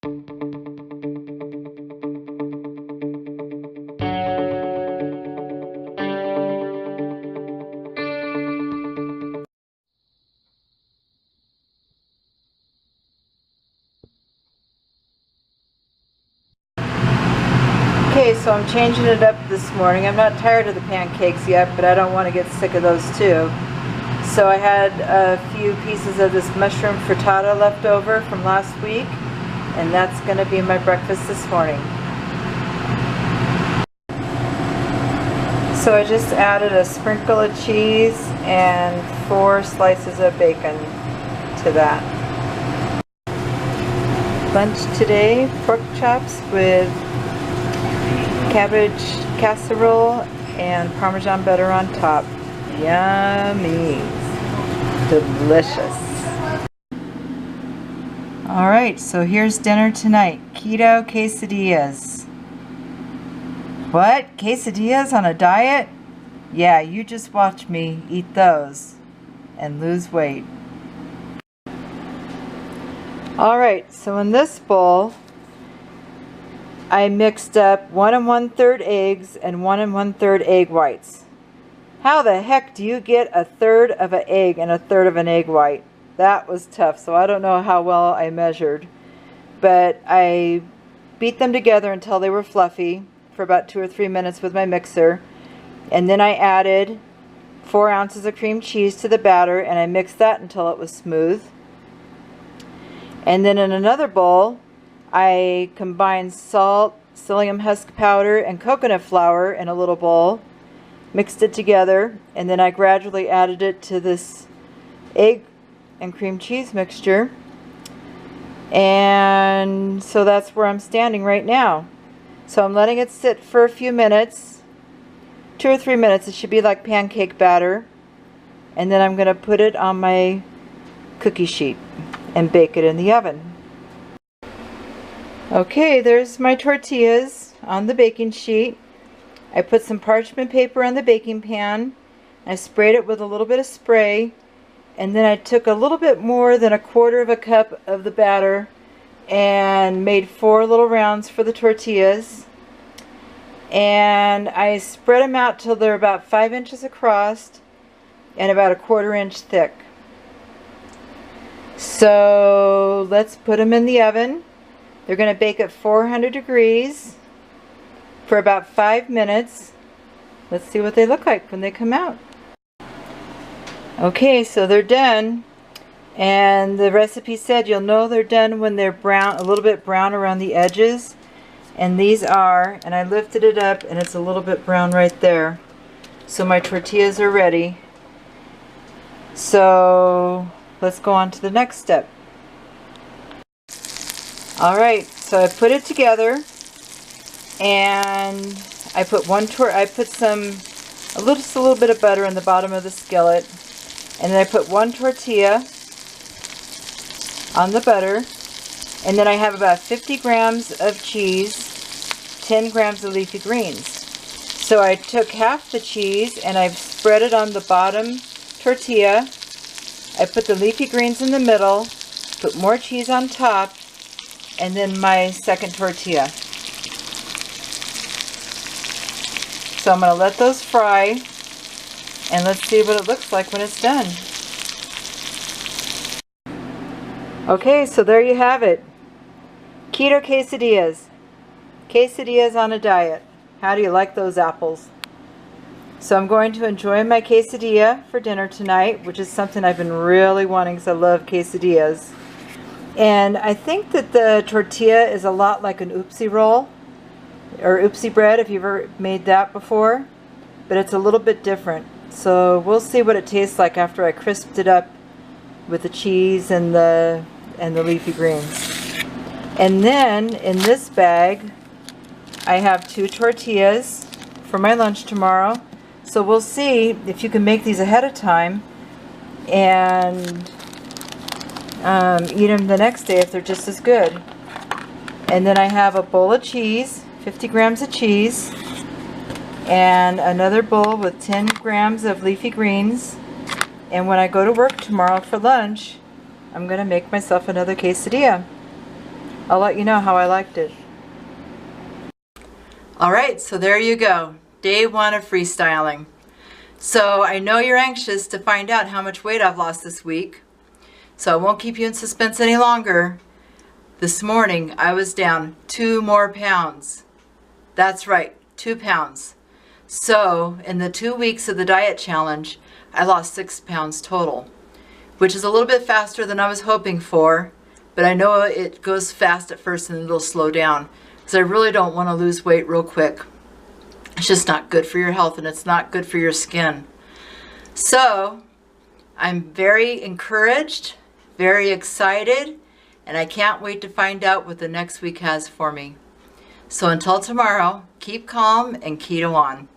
Okay, so I'm changing it up this morning. I'm not tired of the pancakes yet, but I don't want to get sick of those too. So I had a few pieces of this mushroom frittata left over from last week, and that's going to be my breakfast this morning. So I just added a sprinkle of cheese and 4 slices of bacon to that. Lunch today, pork chops with cabbage casserole and Parmesan butter on top. Yummy. Delicious. Alright, so here's dinner tonight. Keto quesadillas. What? Quesadillas on a diet? Yeah, you just watch me eat those and lose weight. Alright, so in this bowl I mixed up 1 1/3 eggs and 1 1/3 egg whites. How the heck do you get 1/3 of an egg and 1/3 of an egg white? That was tough, so I don't know how well I measured. But I beat them together until they were fluffy for about 2 or 3 minutes with my mixer. And then I added 4 ounces of cream cheese to the batter, and I mixed that until it was smooth. And then in another bowl, I combined salt, psyllium husk powder, and coconut flour in a little bowl, mixed it together, and then I gradually added it to this egg and cream cheese mixture. And so that's where I'm standing right now. So I'm letting it sit for a few minutes, 2 or 3 minutes. It should be like pancake batter. And then I'm going to put it on my cookie sheet and bake it in the oven. Okay, there's my tortillas on the baking sheet. I put some parchment paper on the baking pan. I sprayed it with a little bit of spray, and then I took a little bit more than 1/4 cup of the batter and made 4 little rounds for the tortillas. And I spread them out till they're about 5 inches across and about 1/4 inch thick. So let's put them in the oven. They're going to bake at 400 degrees for about 5 minutes. Let's see what they look like when they come out. Okay, so they're done. And the recipe said you'll know they're done when they're brown, a little bit brown around the edges. And these are, and I lifted it up and it's a little bit brown right there. So my tortillas are ready. So let's go on to the next step. Alright, so I put it together, and I put just a little bit of butter in the bottom of the skillet, and then I put 1 tortilla on the butter, and then I have about 50 grams of cheese, 10 grams of leafy greens. So I took half the cheese and I've spread it on the bottom tortilla. I put the leafy greens in the middle, put more cheese on top, and then my second tortilla. So I'm going to let those fry, and let's see what it looks like when it's done. Okay, so there you have it. Keto quesadillas. Quesadillas on a diet. How do you like those apples? So I'm going to enjoy my quesadilla for dinner tonight, which is something I've been really wanting because I love quesadillas. And I think that the tortilla is a lot like an oopsie roll or oopsie bread, if you've ever made that before, but it's a little bit different. So we'll see what it tastes like after I crisped it up with the cheese and the leafy greens. And then in this bag I have 2 tortillas for my lunch tomorrow. So we'll see if you can make these ahead of time and eat them the next day if they're just as good. And then I have a bowl of cheese, 50 grams of cheese, and another bowl with 10 grams of leafy greens. And when I go to work tomorrow for lunch, I'm going to make myself another quesadilla. I'll let you know how I liked it. Alright, so there you go. Day 1 of freestyling. So I know you're anxious to find out how much weight I've lost this week. So I won't keep you in suspense any longer. This morning I was down 2 more pounds. That's right, 2 pounds. So in the 2 weeks of the diet challenge, I lost 6 pounds total, which is a little bit faster than I was hoping for, but I know it goes fast at first and it'll slow down because I really don't want to lose weight real quick. It's just not good for your health and it's not good for your skin. So I'm very encouraged, very excited, and I can't wait to find out what the next week has for me. So until tomorrow, keep calm and keto on.